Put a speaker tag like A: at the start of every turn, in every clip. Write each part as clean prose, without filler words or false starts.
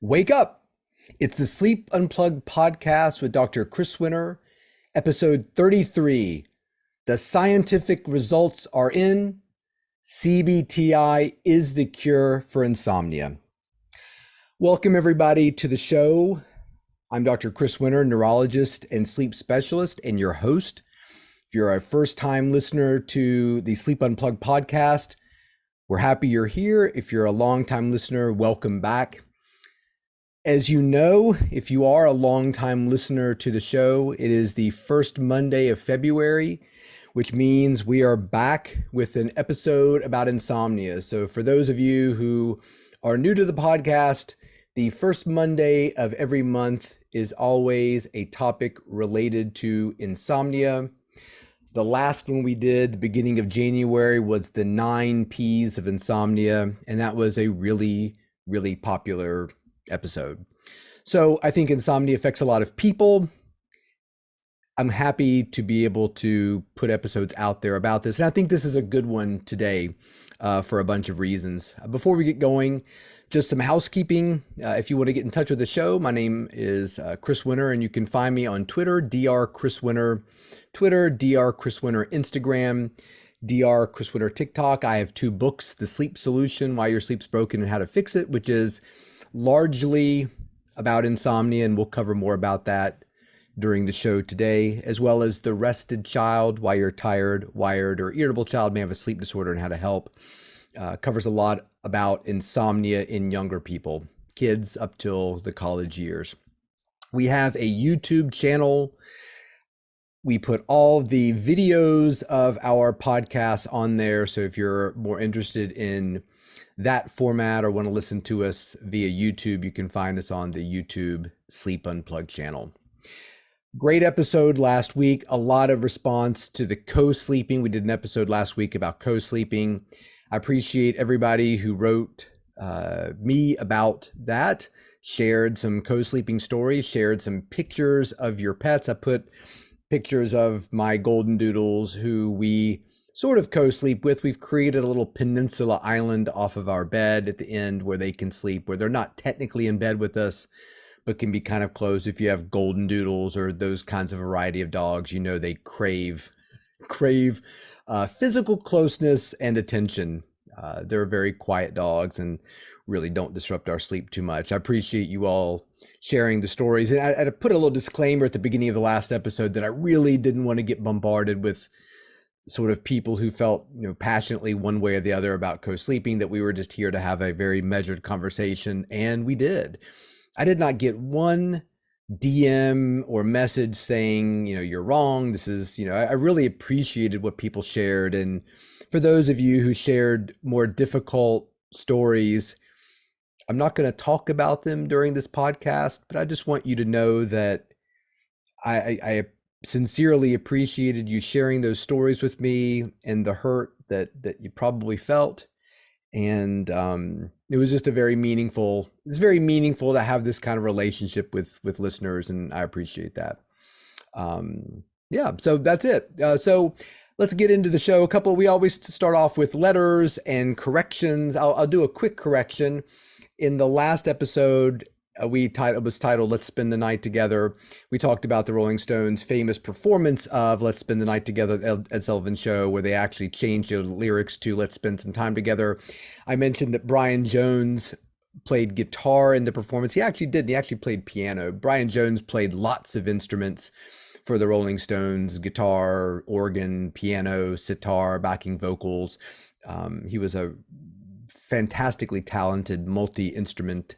A: Wake up! It's the Sleep Unplugged podcast with Dr. Chris Winter, episode 33. The scientific results are in. CBTi is the cure for insomnia. Welcome, everybody, to the show. I'm Dr. Chris Winter, neurologist and sleep specialist, and your host. If you're a first-time listener to the Sleep Unplugged podcast, we're happy you're here. If you're a long-time listener, welcome back. As you know, if you are a longtime listener to the show, it is the first Monday of February, which means we are back with an episode about insomnia. So for those of you who are new to the podcast, the first Monday of every month is always a topic related to insomnia. The last one we did, the beginning of January, was the 9 P's of insomnia, and that was a really popular episode. So I think insomnia affects a lot of people. I'm happy to be able to put episodes out there about this. And I think this is a good one today for a bunch of reasons. Before we get going, just some housekeeping. If you want to get in touch with the show, my name is Chris Winter, and you can find me on Twitter, Dr. Chris Winter, Twitter, Dr. Chris Winter, Instagram, Dr. Chris Winter, TikTok. I have 2 books, The Sleep Solution, Why Your Sleep's Broken and How to Fix It, which is largely about insomnia, and we'll cover more about that during the show today, as well as The Rested Child, Why Your Tired, Wired, or Irritable Child May Have a Sleep Disorder and How to Help. Covers a lot about insomnia in younger people, kids up till the college years. We have a YouTube channel. We put all the videos of our podcasts on there, so if you're more interested in that format or want to listen to us via YouTube, you can find us on the YouTube Sleep Unplugged channel. Great episode last week. A lot of response to the co-sleeping. We did an episode last week about co-sleeping. I appreciate everybody who wrote me about that, shared some co-sleeping stories, shared some pictures of your pets. I put pictures of my golden doodles who we sort of co-sleep with. We've created a little peninsula island off of our bed at the end where they can sleep, where they're not technically in bed with us, but can be kind of close. If you have golden doodles or those kinds of variety of dogs, you know they crave physical clseness and attention. They're very quiet dogs and really don't disrupt our sleep too much. I appreciate you all sharing the stories. And I put a little disclaimer at the beginning of the last episode that I really didn't want to get bombarded with sort of people who felt, passionately one way or the other about co-sleeping, that we were just here to have a very measured conversation. And we did. I did not get one DM or message saying, you're wrong. This is, I really appreciated what people shared. And for those of you who shared more difficult stories, I'm not going to talk about them during this podcast, but I just want you to know that I sincerely appreciated you sharing those stories with me and the hurt that you probably felt. And it was just it's very meaningful to have this kind of relationship with listeners, and I appreciate that. So that's it. So let's get into the show. We always start off with letters and corrections. I'll do a quick correction. In the last episode, it was titled "Let's Spend the Night Together." We talked about the Rolling Stones' famous performance of "Let's Spend the Night Together" at Ed Sullivan Show, where they actually changed the lyrics to "Let's Spend Some Time Together." I mentioned that Brian Jones played guitar in the performance. He actually did. He actually played piano. Brian Jones played lots of instruments for the Rolling Stones: guitar, organ, piano, sitar, backing vocals. He was a fantastically talented multi-instrument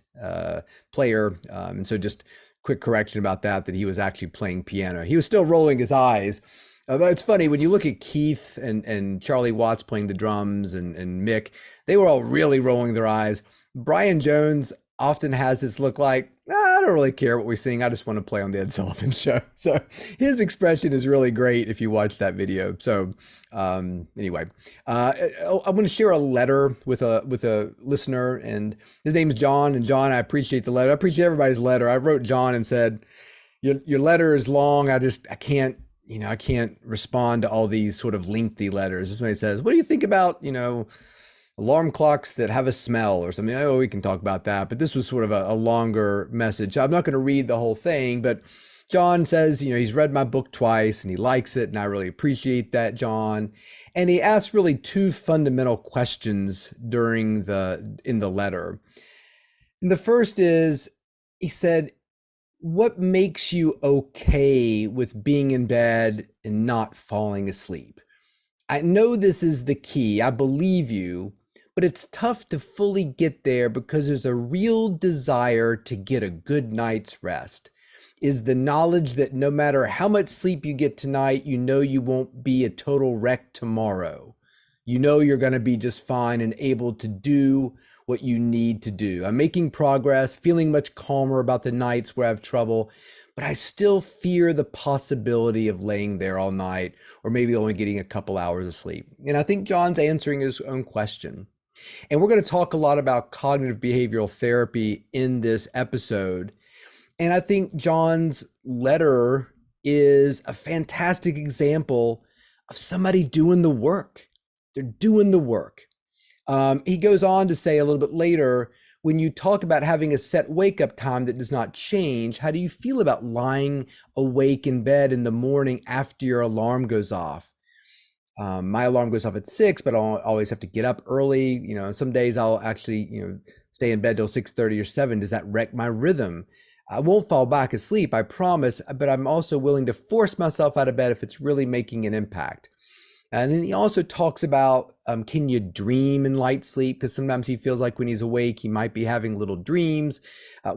A: player. And so just quick correction about that he was actually playing piano. He was still rolling his eyes. But it's funny, when you look at Keith and Charlie Watts playing the drums and Mick, they were all really rolling their eyes. Brian Jones often has this look like, I don't really care what we sing. I just want to play on the Ed Sullivan Show. So his expression is really great if you watch that video. So anyway, I'm going to share a letter with a listener, and his name is John. And John, I appreciate the letter. I appreciate everybody's letter. I wrote John and said, your letter is long. I can't respond to all these sort of lengthy letters. This is what he says. What do you think about, alarm clocks that have a smell or something. Oh, we can talk about that. But this was sort of a longer message. I'm not going to read the whole thing, but John says, he's read my book twice and he likes it. And I really appreciate that, John. And he asks really two fundamental questions in the letter. And the first is, he said, what makes you okay with being in bed and not falling asleep? I know this is the key. I believe you, but it's tough to fully get there because there's a real desire to get a good night's rest. Is the knowledge that no matter how much sleep you get tonight, you won't be a total wreck tomorrow. You're going to be just fine and able to do what you need to do. I'm making progress, feeling much calmer about the nights where I have trouble, but I still fear the possibility of laying there all night or maybe only getting a couple hours of sleep. And I think John's answering his own question. And we're going to talk a lot about cognitive behavioral therapy in this episode. And I think John's letter is a fantastic example of somebody doing the work. They're doing the work. He goes on to say a little bit later, when you talk about having a set wake up time that does not change, how do you feel about lying awake in bed in the morning after your alarm goes off? My alarm goes off at 6, but I'll always have to get up early. Some days I'll actually, stay in bed till 6:30 or 7. Does that wreck my rhythm? I won't fall back asleep, I promise, but I'm also willing to force myself out of bed if it's really making an impact. And then he also talks about, can you dream in light sleep? Because sometimes he feels like when he's awake, he might be having little dreams.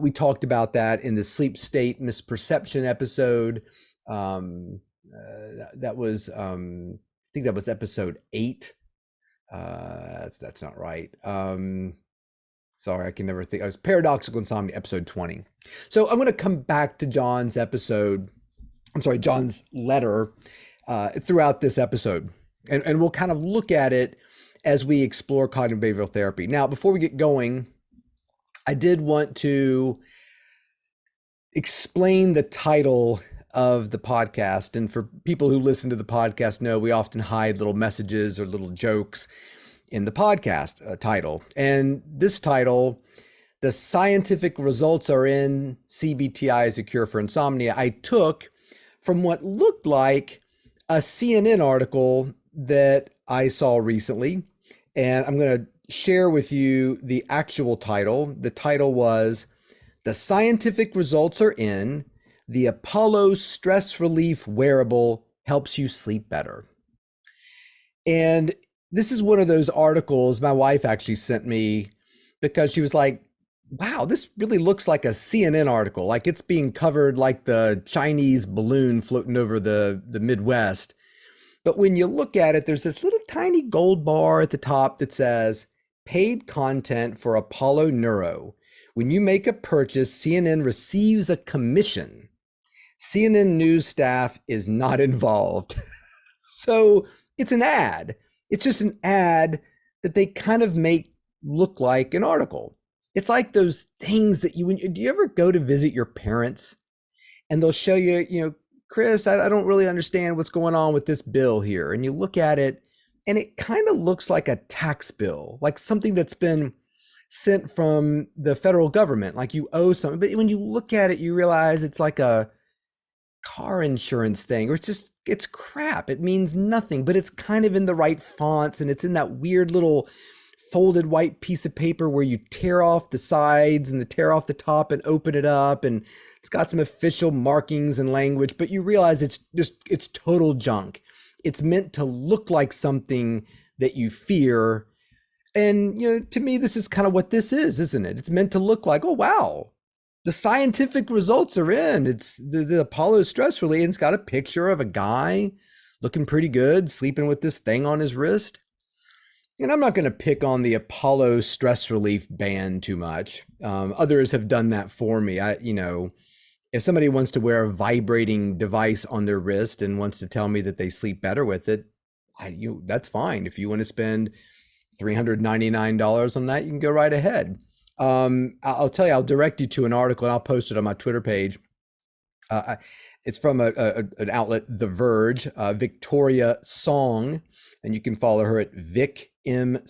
A: We talked about that in the sleep state misperception episode. That was, I think that was episode 8. That's not right. Sorry, I can never think. I was Paradoxical Insomnia, episode 20. So I'm going to come back to John's letter throughout this episode. And we'll kind of look at it as we explore cognitive behavioral therapy. Now, before we get going, I did want to explain the title of the podcast. And for people who listen to the podcast know we often hide little messages or little jokes in the podcast title. And this title, The Scientific Results Are In, CBTi is a Cure for Insomnia, I took from what looked like a CNN article that I saw recently. And I'm going to share with you the actual title. The title was, The Scientific Results Are In, the Apollo Stress Relief Wearable Helps You Sleep Better. And this is one of those articles my wife actually sent me because she was like, wow, this really looks like a CNN article. Like it's being covered like the Chinese balloon floating over the Midwest. But when you look at it, there's this little tiny gold bar at the top that says, paid content for Apollo Neuro. When you make a purchase, CNN receives a commission. CNN news staff is not involved. So it's an ad. It's just an ad that they kind of make look like an article. It's like those things that do you ever go to visit your parents and they'll show you, Chris, I don't really understand what's going on with this bill here. And you look at it and it kind of looks like a tax bill, like something that's been sent from the federal government, like you owe something. But when you look at it, you realize it's like a car insurance thing, or it's crap. It means nothing, but it's kind of in the right fonts and it's in that weird little folded white piece of paper where you tear off the sides and tear off the top and open it up, and it's got some official markings and language, but you realize it's total junk. It's meant to look like something that you fear. And to me, this is kind of what this is, isn't it? It's meant to look like, oh wow, the scientific results are in. It's the Apollo stress relief, and it's got a picture of a guy looking pretty good, sleeping with this thing on his wrist. And I'm not going to pick on the Apollo stress relief band too much. Others have done that for me. If somebody wants to wear a vibrating device on their wrist and wants to tell me that they sleep better with it, that's fine. If you want to spend $399 on that, you can go right ahead. I'll tell you, I'll direct you to an article and I'll post it on my Twitter page. It's from an outlet, The Verge, Victoria Song, and you can follow her at Vic M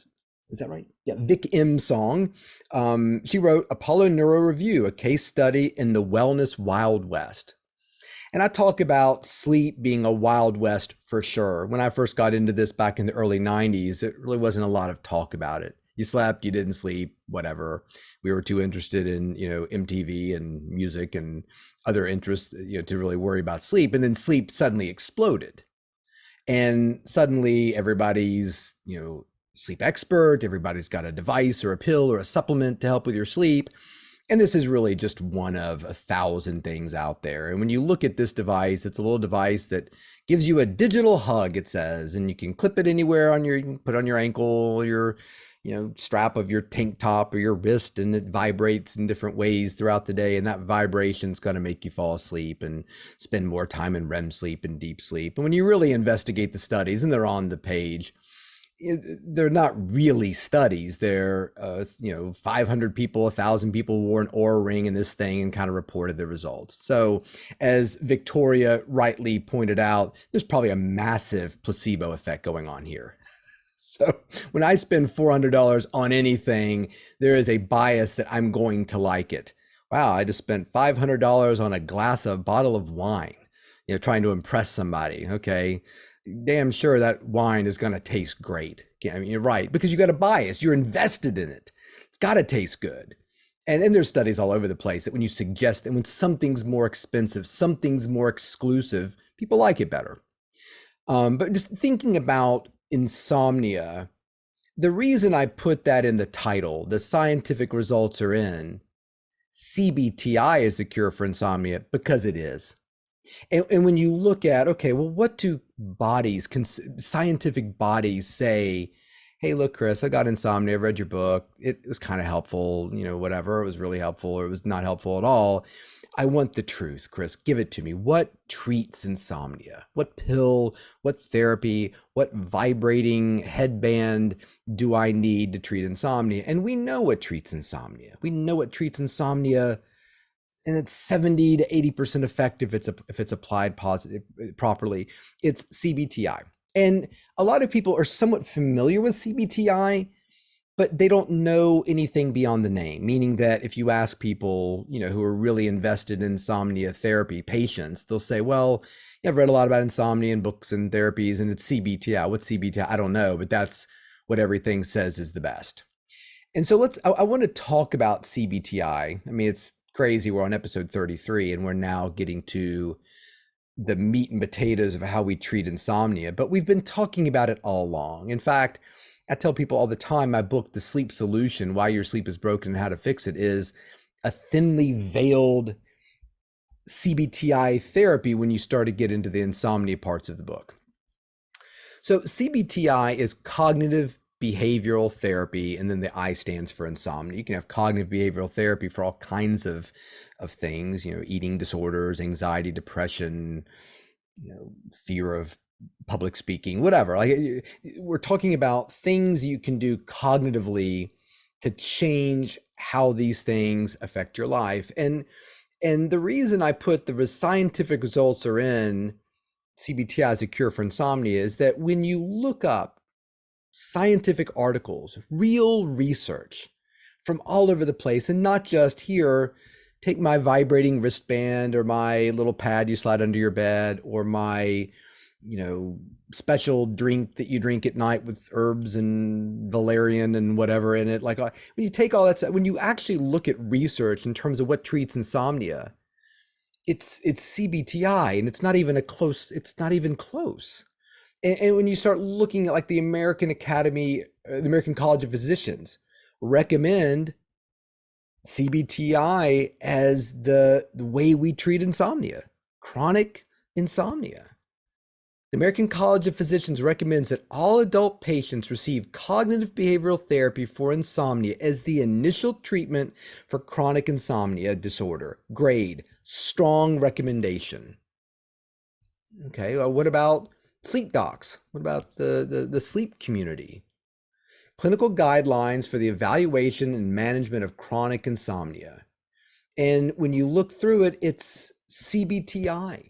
A: Is that right? Yeah, Vic M. Song. She wrote Apollo Neuro Review, a case study in the wellness Wild West. And I talk about sleep being a Wild West for sure. When I first got into this back in the early 90s, it really wasn't a lot of talk about it. You slept, you didn't sleep, whatever. We were too interested in, MTV and music and other interests, to really worry about sleep. And then sleep suddenly exploded. And suddenly everybody's, sleep expert, everybody's got a device or a pill or a supplement to help with your sleep. And this is really just one of 1,000 things out there. And when you look at this device, it's a little device that gives you a digital hug, it says, and you can clip it anywhere you can put on your ankle, your, strap of your tank top or your wrist, and it vibrates in different ways throughout the day. And that vibration is going to make you fall asleep and spend more time in REM sleep and deep sleep. And when you really investigate the studies, and they're on the page, they're not really studies. They're, 500 people, 1,000 people wore an Oura ring in this thing and kind of reported the results. So as Victoria rightly pointed out, there's probably a massive placebo effect going on here. So when I spend $400 on anything, there is a bias that I'm going to like it. Wow, I just spent $500 on a bottle of wine, trying to impress somebody. Okay, damn sure that wine is going to taste great. I mean, you're right, because you got a bias. You're invested in it. It's got to taste good. And there's studies all over the place that when you suggest that when something's more expensive, something's more exclusive, people like it better. But just thinking about insomnia, the reason I put that in the title, the scientific results are in, CBTi is the cure for insomnia, because it is. And when you look at, okay, well, what do scientific bodies say? Hey, look, Chris, I got insomnia. I read your book. It was kind of helpful, whatever. It was really helpful or it was not helpful at all. I want the truth, Chris. Give it to me. What treats insomnia? What pill, what therapy, what vibrating headband do I need to treat insomnia? And we know what treats insomnia. We know what treats insomnia, and it's 70 to 80% effective if it's applied properly. It's CBTi. And a lot of people are somewhat familiar with CBTi, but they don't know anything beyond the name, meaning that if you ask people, who are really invested in insomnia therapy, patients, they'll say, well, I've read a lot about insomnia and books and therapies, and it's CBTi. What's CBTi? I don't know, but that's what everything says is the best. And so I want to talk about CBTi. I mean, it's crazy. We're on episode 33 and we're now getting to the meat and potatoes of how we treat insomnia, but we've been talking about it all along. In fact, I tell people all the time, my book, The Sleep Solution, Why Your Sleep is Broken and How to Fix It, is a thinly veiled CBTi therapy when you start to get into the insomnia parts of the book. So CBTi is cognitive behavioral therapy, and then the I stands for insomnia. You can have cognitive behavioral therapy for all kinds of things, eating disorders, anxiety, depression, fear of public speaking, whatever. Like, we're talking about things you can do cognitively to change how these things affect your life. And the reason I put the scientific results are in CBTi as a cure for insomnia is that when you look up scientific articles, real research from all over the place, and not just here, take my vibrating wristband or my little pad you slide under your bed or my, special drink that you drink at night with herbs and valerian and whatever in it. Like, when you take all that stuff, when you actually look at research in terms of what treats insomnia, it's CBTi, and it's not even close. And when you start looking at like the American College of Physicians recommend CBTi as the way we treat insomnia, chronic insomnia. The American College of Physicians recommends that all adult patients receive cognitive behavioral therapy for insomnia as the initial treatment for chronic insomnia disorder. Grade, strong recommendation. Okay, well, what about sleep docs? What about the sleep community? Clinical guidelines for the evaluation and management of chronic insomnia. And when you look through it, it's CBTi.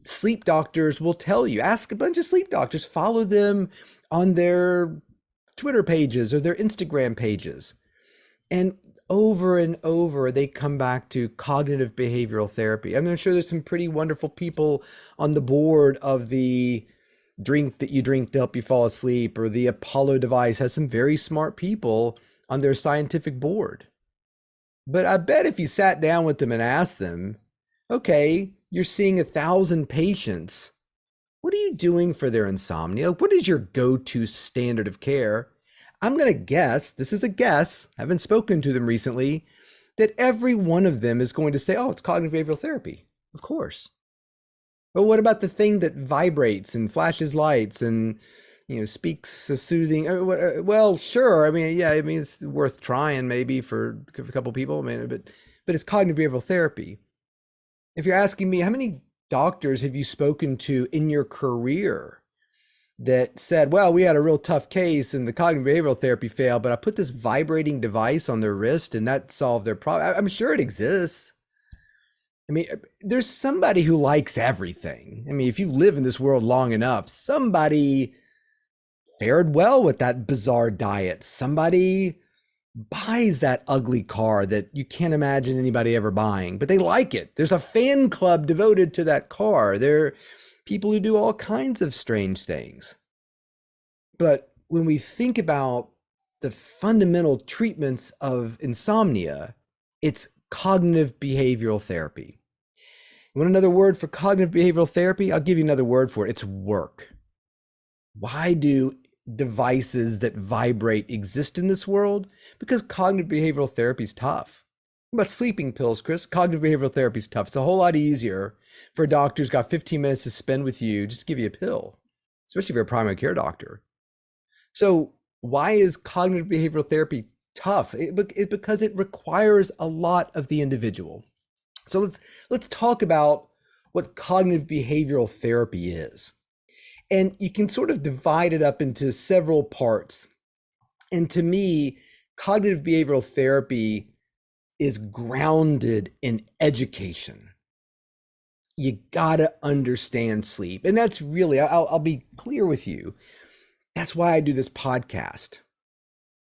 A: Sleep doctors will tell you, ask a bunch of sleep doctors, follow them on their Twitter pages or their Instagram pages. And over, they come back to cognitive behavioral therapy. I'm sure there's some pretty wonderful people on the board of the drink that you drink to help you fall asleep, or the Apollo device has some very smart people on their scientific board. But I bet if you sat down with them and asked them, okay, you're seeing 1,000 patients. What are you doing for their insomnia? What is your go-to standard of care? I'm going to guess, this is a guess, I haven't spoken to them recently, that every one of them is going to say, oh, it's cognitive behavioral therapy. Of course. But what about the thing that vibrates and flashes lights and, speaks a soothing, well, sure. It's worth trying maybe for a couple people, but it's cognitive behavioral therapy. If you're asking me, how many doctors have you spoken to in your career that said, well, we had a real tough case and the cognitive behavioral therapy failed, but I put this vibrating device on their wrist and that solved their problem? I'm sure it exists. There's somebody who likes everything. If you live in this world long enough, somebody fared well with that bizarre diet. Somebody buys that ugly car that you can't imagine anybody ever buying, but they like it. There's a fan club devoted to that car. There are people who do all kinds of strange things. But when we think about the fundamental treatments of insomnia, it's cognitive behavioral therapy. You want another word for cognitive behavioral therapy? I'll give you another word for it. It's work. Why do devices that vibrate exist in this world? Because cognitive behavioral therapy is tough. What about sleeping pills, Chris? Cognitive behavioral therapy is tough. It's a whole lot easier for a doctor who's got 15 minutes to spend with you just to give you a pill, especially if you're a primary care doctor. So why is cognitive behavioral therapy tough? It's because it requires a lot of the individual. So let's talk about what cognitive behavioral therapy is. And you can sort of divide it up into several parts. And to me, cognitive behavioral therapy is grounded in education. You gotta understand sleep. And that's really, I'll be clear with you, that's why I do this podcast.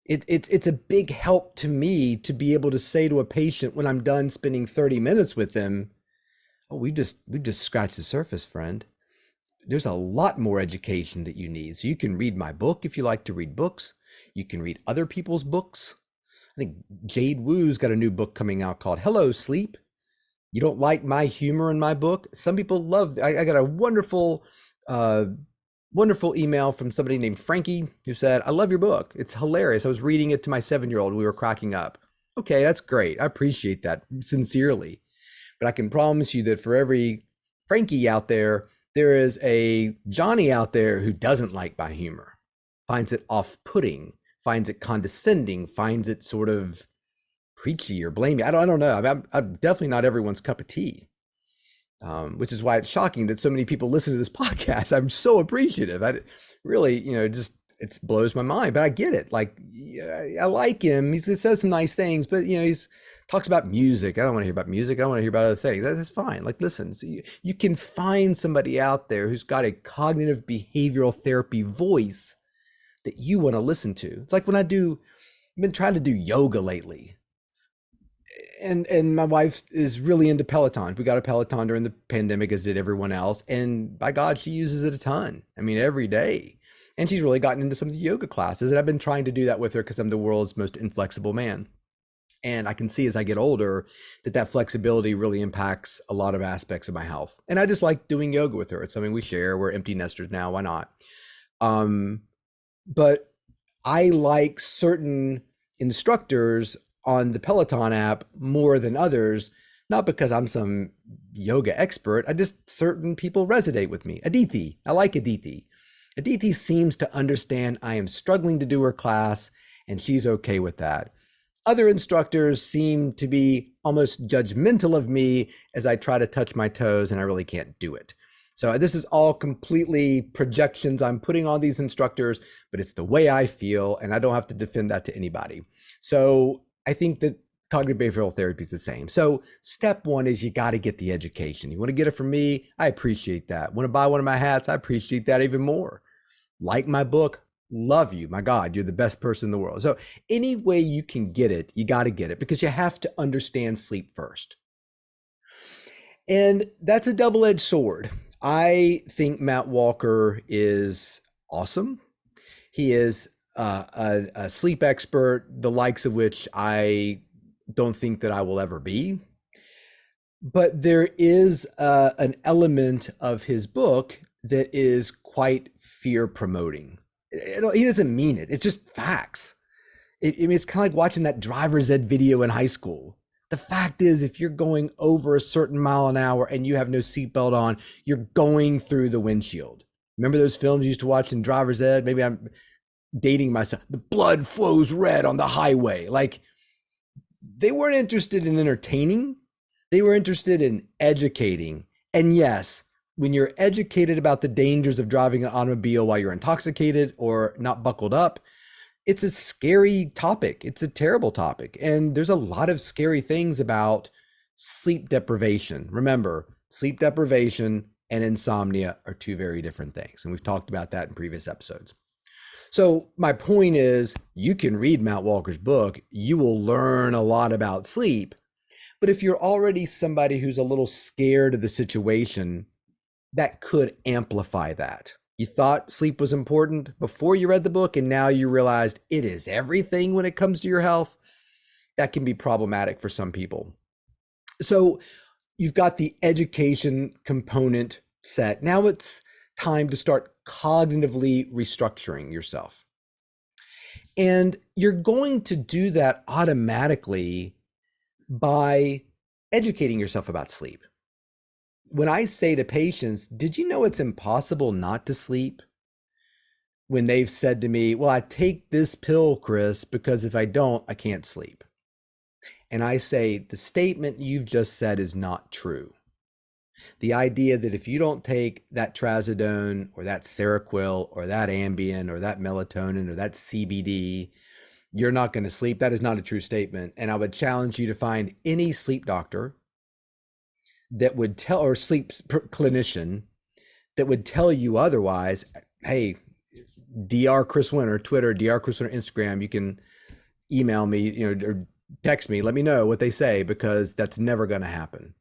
A: It's a big help to me to be able to say to a patient when I'm done spending 30 minutes with them, oh, we just scratched the surface, friend. There's a lot more education that you need. So you can read my book if you like to read books. You can read other people's books. I think Jade Wu's got a new book coming out called Hello, Sleep. You don't like my humor in my book? Some people love, I got a wonderful email from somebody named Frankie who said, I love your book. It's hilarious. I was reading it to my 7-year-old. We were cracking up. Okay, that's great. I appreciate that sincerely. But I can promise you that for every Frankie out there is a Johnny out there who doesn't like my humor, finds it off-putting, finds it condescending, finds it sort of preachy or blamey. I don't know. I'm definitely not everyone's cup of tea. Which is why it's shocking that so many people listen to this podcast. I'm so appreciative. I really, it blows my mind, but I get it. Like, I like him. He says some nice things, but he's talks about music. I don't want to hear about music. I want to hear about other things. That's fine. Like, listen, so you can find somebody out there who's got a cognitive behavioral therapy voice that you want to listen to. It's like when I've been trying to do yoga lately. And my wife is really into Peloton. We got a Peloton during the pandemic, as did everyone else. And by God, she uses it a ton. Every day. And she's really gotten into some of the yoga classes. And I've been trying to do that with her because I'm the world's most inflexible man. And I can see as I get older that flexibility really impacts a lot of aspects of my health. And I just like doing yoga with her. It's something we share. We're empty nesters now. Why not? But I like certain instructors on the Peloton app more than others, not because I'm some yoga expert. Certain people resonate with me. Aditi, I like Aditi. Aditi seems to understand I am struggling to do her class, and she's okay with that. Other instructors seem to be almost judgmental of me as I try to touch my toes, and I really can't do it. So this is all completely projections I'm putting on these instructors, but it's the way I feel, and I don't have to defend that to anybody. So I think that cognitive behavioral therapy is the same. So step one is you got to get the education. You want to get it from me? I appreciate that. Want to buy one of my hats? I appreciate that even more. Like my book? love you. My God, you're the best person in the world. So any way you can get it, you got to get it because you have to understand sleep first. And that's a double-edged sword. I think Matt Walker is awesome. He is a sleep expert, the likes of which I don't think that I will ever be. But there is an element of his book that is quite fear promoting. He doesn't mean it. It's just facts. It's kind of like watching that driver's ed video in high school. The fact is, if you're going over a certain mile an hour and you have no seatbelt on, you're going through the windshield. Remember those films you used to watch in driver's ed? Maybe I'm dating myself. The blood flows red on the highway. Like, they weren't interested in entertaining. They were interested in educating. And yes, when you're educated about the dangers of driving an automobile while you're intoxicated or not buckled up, it's a scary topic. It's a terrible topic. And there's a lot of scary things about sleep deprivation. Remember, sleep deprivation and insomnia are two very different things. And we've talked about that in previous episodes. So my point is, you can read Matt Walker's book. You will learn a lot about sleep. But if you're already somebody who's a little scared of the situation, that could amplify that. You thought sleep was important before you read the book, and now you realized it is everything when it comes to your health. That can be problematic for some people. So you've got the education component set. Now it's time to start cognitively restructuring yourself. And you're going to do that automatically by educating yourself about sleep. When I say to patients, did you know it's impossible not to sleep? When they've said to me, well, I take this pill, Chris, because if I don't, I can't sleep. And I say, the statement you've just said is not true. The idea that if you don't take that trazodone or that Seroquel or that Ambien or that melatonin or that CBD, you're not going to sleep. That is not a true statement. And I would challenge you to find any sleep doctor that would tell, or sleep clinician that would tell you otherwise. Hey, Dr. Chris Winter, Twitter, Dr. Chris Winter, Instagram, you can email me, or text me, let me know what they say, because that's never going to happen.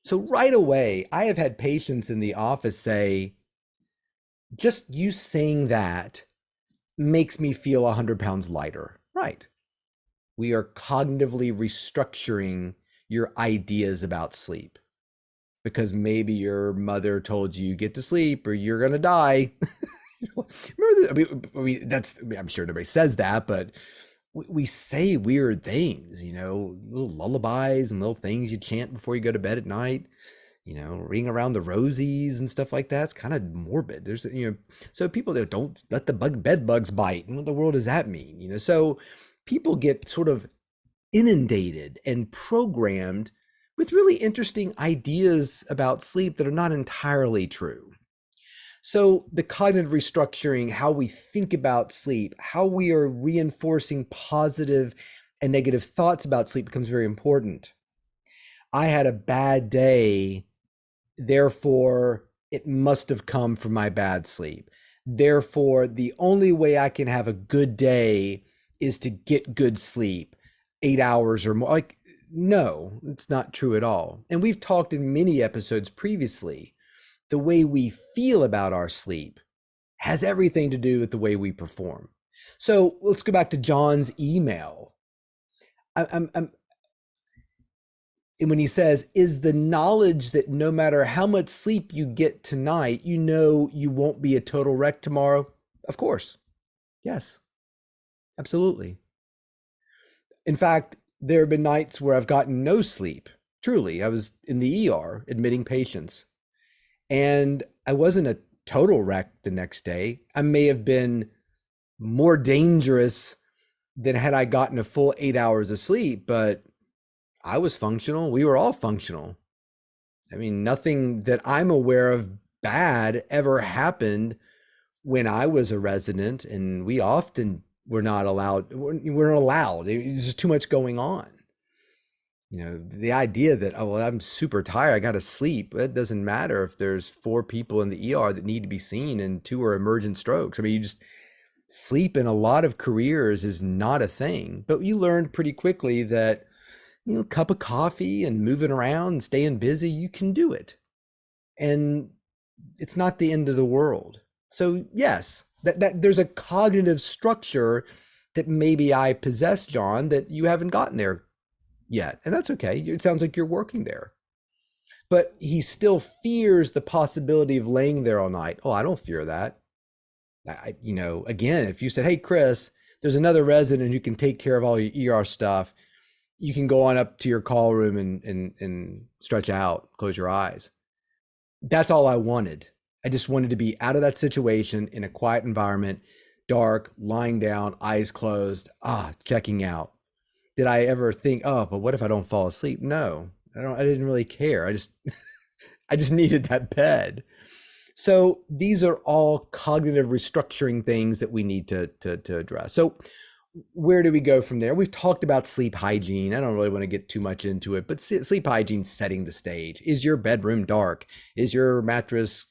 A: So right away, I have had patients in the office say, just you saying that makes me feel 100 pounds lighter. Right. We are cognitively restructuring your ideas about sleep, because maybe your mother told you get to sleep or you're going to die. Remember, I'm sure nobody says that, but we say weird things, little lullabies and little things you chant before you go to bed at night, ring around the rosies and stuff like that. It's kind of morbid. There's, so people that don't let the bed bugs bite. And what the world does that mean? So people get sort of inundated and programmed with really interesting ideas about sleep that are not entirely true. So the cognitive restructuring, how we think about sleep, how we are reinforcing positive and negative thoughts about sleep, becomes very important. I had a bad day, therefore it must have come from my bad sleep. Therefore, the only way I can have a good day is to get good sleep, 8 hours or more. Like, no, it's not true at all. And we've talked in many episodes previously, the way we feel about our sleep has everything to do with the way we perform. So let's go back to John's email. And when he says, is the knowledge that no matter how much sleep you get tonight, you won't be a total wreck tomorrow? Of course. Yes, absolutely. In fact, there have been nights where I've gotten no sleep. Truly, I was in the ER admitting patients, and I wasn't a total wreck the next day. I may have been more dangerous than had I gotten a full 8 hours of sleep, but I was functional. We were all functional. I mean, nothing that I'm aware of bad ever happened when I was a resident, and we often were not allowed. We're not allowed. There's just too much going on. The idea that, oh, well, I'm super tired, I got to sleep. It doesn't matter if there's 4 people in the ER that need to be seen and 2 are emergent strokes. I mean, Sleep in a lot of careers is not a thing, but you learned pretty quickly that, a cup of coffee and moving around and staying busy, you can do it. And it's not the end of the world. So yes, that there's a cognitive structure that maybe I possess, John, that you haven't gotten there yet. And that's okay. It sounds like you're working there. But he still fears the possibility of laying there all night. Oh, I don't fear that. Again, if you said, "Hey, Chris, there's another resident who can take care of all your ER stuff. You can go on up to your call room and stretch out, close your eyes." That's all I wanted. I just wanted to be out of that situation in a quiet environment, dark, lying down, eyes closed, checking out. Did I ever think, oh, but what if I don't fall asleep? No, I didn't really care. I just needed that bed. So these are all cognitive restructuring things that we need to address. So where do we go from there? We've talked about sleep hygiene. I don't really want to get too much into it, but sleep hygiene, setting the stage. Is your bedroom dark? Is your mattress,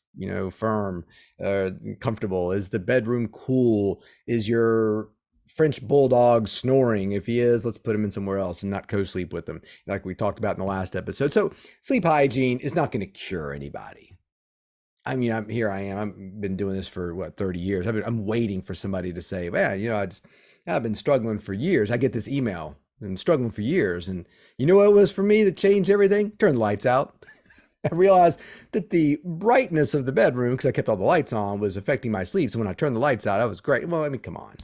A: firm, comfortable? Is the bedroom cool? Is your French bulldog snoring? If he is, let's put him in somewhere else and not co-sleep with him, like we talked about in the last episode. So sleep hygiene is not going to cure anybody. I mean, I've been doing this for 30 years. I'm waiting for somebody to say, well, I've been struggling for years. I get this email, been struggling for years. And you know what it was for me that changed everything? Turn the lights out. I realized that the brightness of the bedroom, because I kept all the lights on, was affecting my sleep. So when I turned the lights out, I was great. Well, I mean, come on.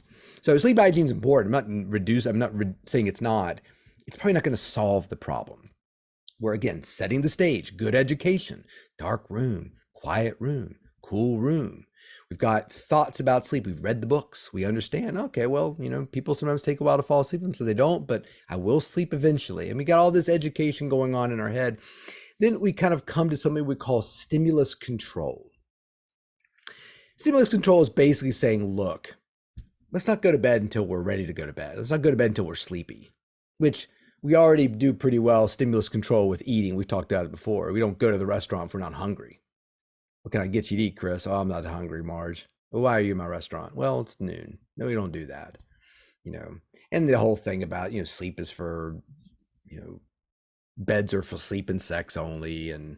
A: So sleep hygiene is important. I'm not saying it's not. It's probably not going to solve the problem. We're, again, setting the stage, good education, dark room, quiet room, cool room. We've got thoughts about sleep. We've read the books. We understand, okay, well, people sometimes take a while to fall asleep, so they don't, but I will sleep eventually. And we got all this education going on in our head. Then we kind of come to something we call stimulus control. Stimulus control is basically saying, look, let's not go to bed until we're ready to go to bed. Let's not go to bed until we're sleepy, which we already do pretty well stimulus control with eating. We've talked about it before. We don't go to the restaurant if we're not hungry. What can I get you to eat, Chris? Oh, I'm not hungry, Marge. Well, why are you in my restaurant? Well, it's noon. No, we don't do that. And the whole thing about, sleep is for, beds are for sleep and sex only. And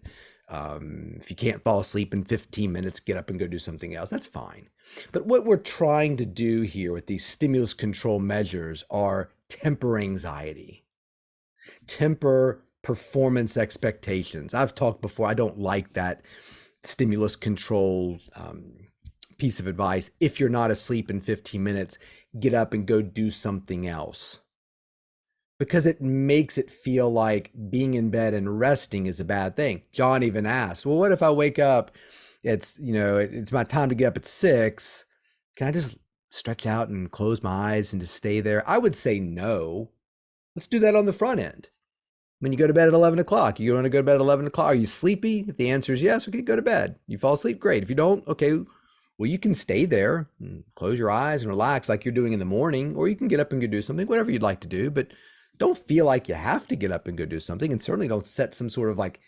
A: if you can't fall asleep in 15 minutes, get up and go do something else. That's fine. But what we're trying to do here with these stimulus control measures are temper anxiety, temper performance expectations. I've talked before, I don't like that stimulus control piece of advice. If you're not asleep in 15 minutes, get up and go do something else. Because it makes it feel like being in bed and resting is a bad thing. John even asked, well, what if I wake up, it's my time to get up at 6. Can I just stretch out and close my eyes and just stay there? I would say no. Let's do that on the front end. When you go to bed at 11 o'clock, you want to go to bed at 11 o'clock. Are you sleepy? If the answer is yes, okay, go to bed. You fall asleep, great. If you don't, okay, well, you can stay there and close your eyes and relax like you're doing in the morning, or you can get up and go do something, whatever you'd like to do, but don't feel like you have to get up and go do something. And certainly don't set some sort of like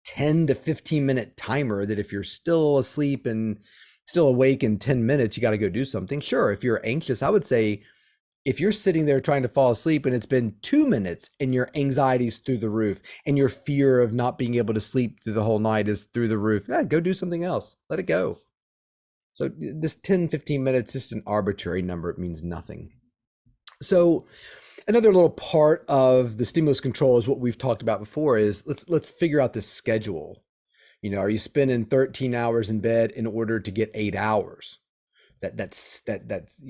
A: 10 to 15 minute timer that if you're still asleep and still awake in 10 minutes, you got to go do something. Sure, if you're anxious, I would say, if you're sitting there trying to fall asleep and it's been 2 minutes and your anxiety's through the roof and your fear of not being able to sleep through the whole night is through the roof, go do something else. Let it go. So this 10, 15 minutes is just an arbitrary number. It means nothing. So another little part of the stimulus control is what we've talked about before is let's figure out the schedule. Are you spending 13 hours in bed in order to get 8 hours? That's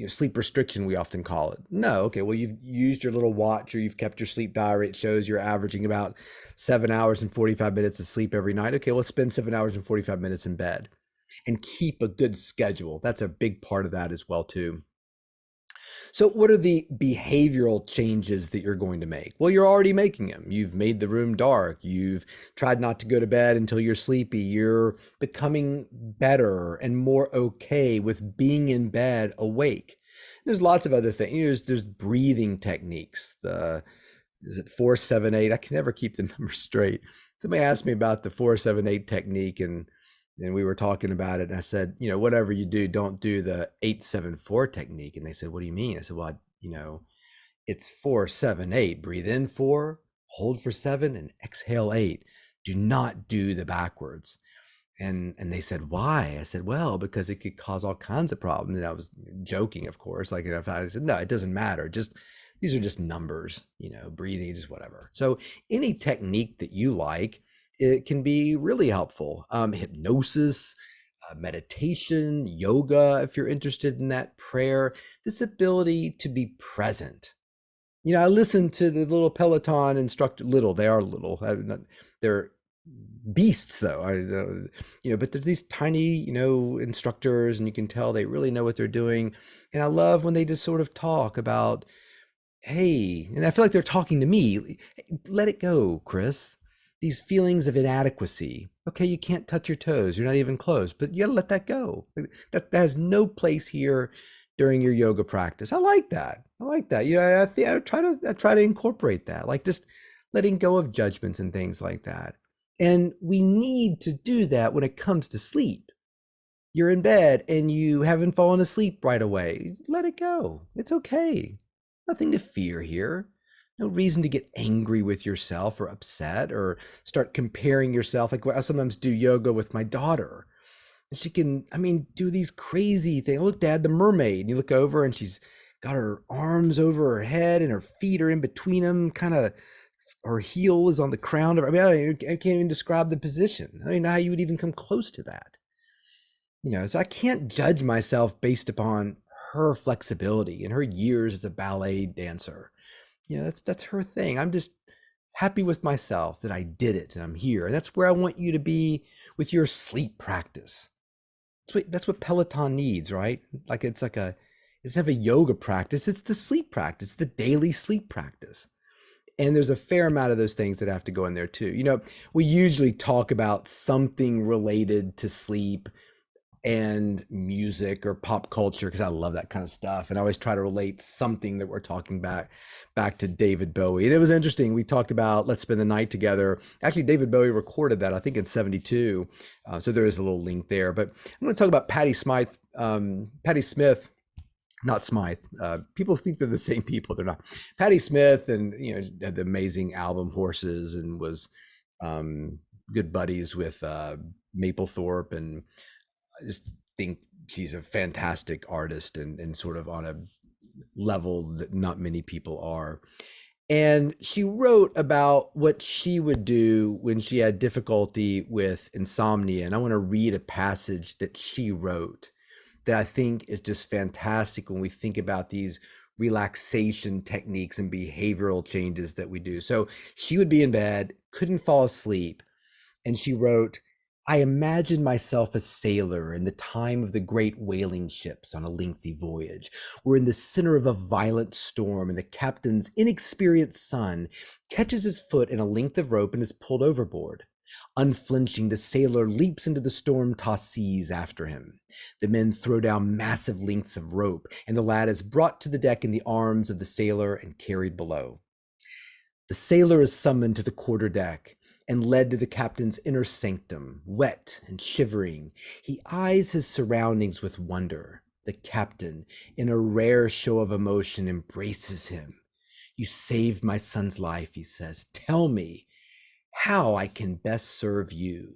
A: sleep restriction, we often call it. No, okay, well, you've used your little watch or you've kept your sleep diary. It shows you're averaging about 7 hours and 45 minutes of sleep every night. Okay, let's spend 7 hours and 45 minutes in bed and keep a good schedule. That's a big part of that as well too. So what are the behavioral changes that you're going to make? Well, you're already making them. You've made the room dark. You've tried not to go to bed until you're sleepy. You're becoming better and more okay with being in bed awake. There's lots of other things. There's breathing techniques. Is it 4-7-8? I can never keep the number straight. Somebody asked me about the 4-7-8 technique, and And we were talking about it, and I said, whatever you do, don't do the 8-7-4 technique. And they said, what do you mean? I said, well, it's 4-7-8. Breathe in 4, hold for 7, and exhale 8. Do not do the backwards. And they said, why? I said, well, because it could cause all kinds of problems. And I was joking, of course. Like, if I said, no, it doesn't matter. Just these are just numbers, breathing, just whatever. So any technique that you like, it can be really helpful. Hypnosis, meditation, yoga, if you're interested in that, prayer, this ability to be present. I listened to the little Peloton instructor. They are little. They're beasts, though. But they're these tiny, instructors, and you can tell they really know what they're doing. And I love when they just sort of talk about, hey, and I feel like they're talking to me. Let it go, Chris. These feelings of inadequacy. Okay, you can't touch your toes. You're not even close, but you gotta let that go. That has no place here during your yoga practice. I like that. I try to incorporate that, like just letting go of judgments and things like that. And we need to do that when it comes to sleep. You're in bed and you haven't fallen asleep right away. Let it go. It's okay. Nothing to fear here. No reason to get angry with yourself or upset or start comparing yourself. Like I sometimes do yoga with my daughter. And she can, do these crazy things. Look, Dad, the mermaid. And you look over and she's got her arms over her head and her feet are in between them, kind of her heel is on the crown of her. I can't even describe the position. I don't know how you would even come close to that. So I can't judge myself based upon her flexibility and her years as a ballet dancer. That's her thing. I'm just happy with myself that I did it and I'm here. That's where I want you to be with your sleep practice. That's what Peloton needs, right? Like it's not a yoga practice. It's the sleep practice, the daily sleep practice. And there's a fair amount of those things that have to go in there too. We usually talk about something related to sleep and music or pop culture because I love that kind of stuff, and I always try to relate something that we're talking back to David Bowie. And it was interesting. We talked about Let's Spend the Night Together. Actually, David Bowie recorded that, I think, in '72. So there is a little link there. But I'm going to talk about Patti Smith. Not Smythe. People think they're the same people. They're not. Patti Smith, and had the amazing album Horses, and was good buddies with Mapplethorpe, and I just think she's a fantastic artist and sort of on a level that not many people are. And she wrote about what she would do when she had difficulty with insomnia. And I want to read a passage that she wrote that I think is just fantastic when we think about these relaxation techniques and behavioral changes that we do. So she would be in bed, couldn't fall asleep, and she wrote, I imagine myself a sailor in the time of the great whaling ships on a lengthy voyage. We're in the center of a violent storm, and the captain's inexperienced son catches his foot in a length of rope and is pulled overboard. Unflinching, the sailor leaps into the storm-tossed seas after him. The men throw down massive lengths of rope, and the lad is brought to the deck in the arms of the sailor and carried below. The sailor is summoned to the quarterdeck and led to the captain's inner sanctum, wet and shivering. He eyes his surroundings with wonder. The captain, in a rare show of emotion, embraces him. You saved my son's life, he says. Tell me how I can best serve you.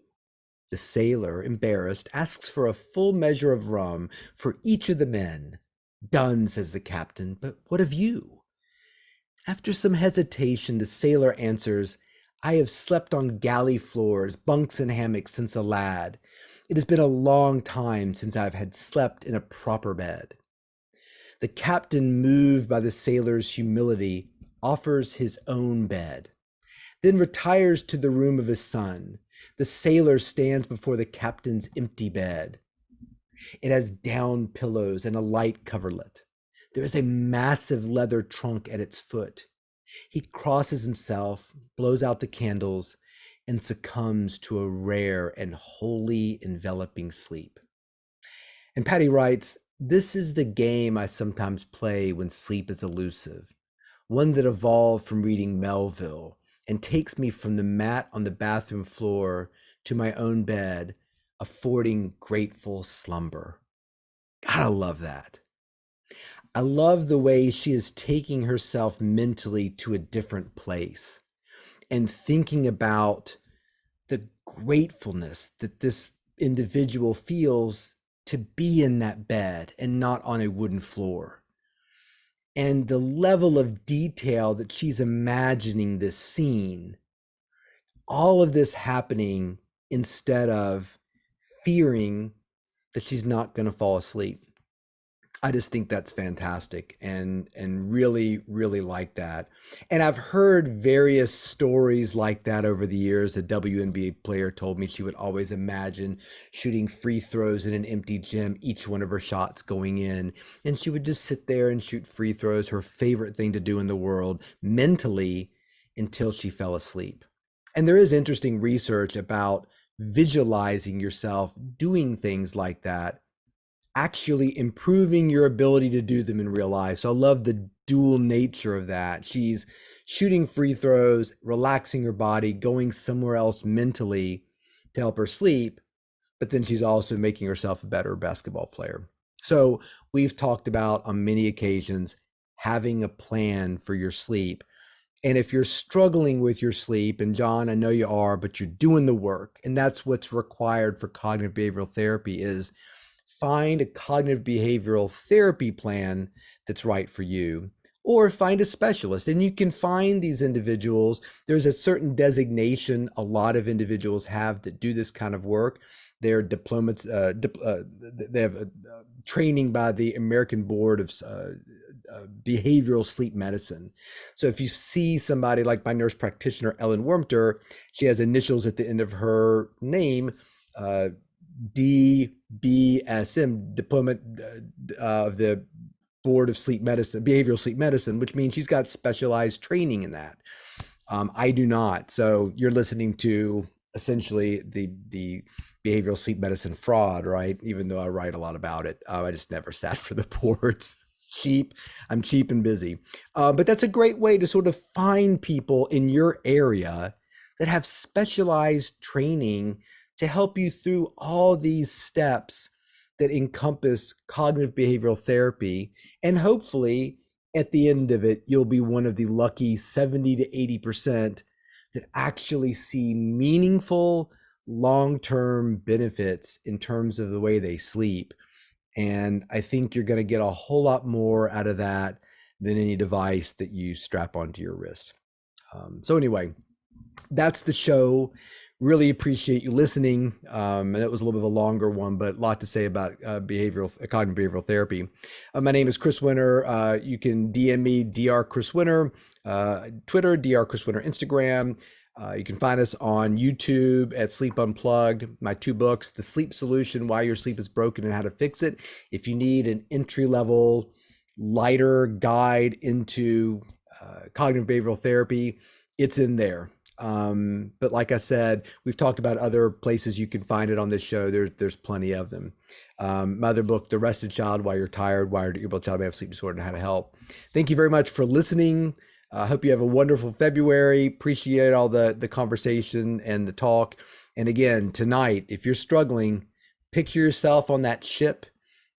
A: The sailor, embarrassed, asks for a full measure of rum for each of the men. Done, says the captain, but what of you? After some hesitation, the sailor answers, I have slept on galley floors, bunks, and hammocks since a lad. It has been a long time since I have had slept in a proper bed. The captain, moved by the sailor's humility, offers his own bed, then retires to the room of his son. The sailor stands before the captain's empty bed. It has down pillows and a light coverlet. There is a massive leather trunk at its foot. He crosses himself, blows out the candles, and succumbs to a rare and wholly enveloping sleep. And Patty writes, this is the game I sometimes play when sleep is elusive, one that evolved from reading Melville and takes me from the mat on the bathroom floor to my own bed, affording grateful slumber. God, I love that. I love the way she is taking herself mentally to a different place and thinking about the gratefulness that this individual feels to be in that bed and not on a wooden floor. And the level of detail that she's imagining this scene, all of this happening instead of fearing that she's not going to fall asleep. I just think that's fantastic and really like that. And I've heard various stories like that over the years. A WNBA player told me she would always imagine shooting free throws in an empty gym, each one of her shots going in, and she would just sit there and shoot free throws, her favorite thing to do in the world, mentally, until she fell asleep. And there is interesting research about visualizing yourself doing things like that, actually improving your ability to do them in real life. So I love the dual nature of that. She's shooting free throws, relaxing her body, going somewhere else mentally to help her sleep, but then she's also making herself a better basketball player. So we've talked about on many occasions having a plan for your sleep. And if you're struggling with your sleep, and John, I know you are, but you're doing the work, and that's what's required for cognitive behavioral therapy, is find a cognitive behavioral therapy plan that's right for you, or find a specialist. And you can find these individuals. There's a certain designation a lot of individuals have that do this kind of work. They're diplomas, they have training by the American Board of Behavioral Sleep Medicine. So if you see somebody like my nurse practitioner, Ellen Wormter, she has initials at the end of her name, DBSM, Diploma of the Board of Sleep Medicine, Behavioral Sleep Medicine, which means she's got specialized training in that. I do not. So you're listening to essentially the behavioral sleep medicine fraud, right? Even though I write a lot about it, I just never sat for the boards. I'm cheap and busy. But that's a great way to sort of find people in your area that have specialized training to help you through all these steps that encompass cognitive behavioral therapy. And hopefully at the end of it, you'll be one of the lucky 70 to 80% that actually see meaningful long-term benefits in terms of the way they sleep. And I think you're going to get a whole lot more out of that than any device that you strap onto your wrist. So anyway, that's the show. Really appreciate you listening. And it was a little bit of a longer one, but a lot to say about cognitive behavioral therapy. My name is Chris Winter. You can DM me, Dr. Chris Winter, Twitter, Dr. Chris Winter, Instagram. You can find us on YouTube at Sleep Unplugged. My 2 books, The Sleep Solution, Why Your Sleep is Broken and How to Fix It. If you need an entry-level, lighter guide into cognitive behavioral therapy, it's in there. But like I said, we've talked about other places you can find it on this show. There's plenty of them. My other book, The Rested Child, Why You're Tired, Why Your Child May Have Sleep Disorder and How to Help. Thank you very much for listening. I hope you have a wonderful February. Appreciate all the conversation and the talk. And again, tonight, if you're struggling, picture yourself on that ship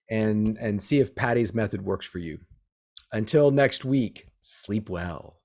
A: and see if Patty's method works for you. Until next week, sleep well.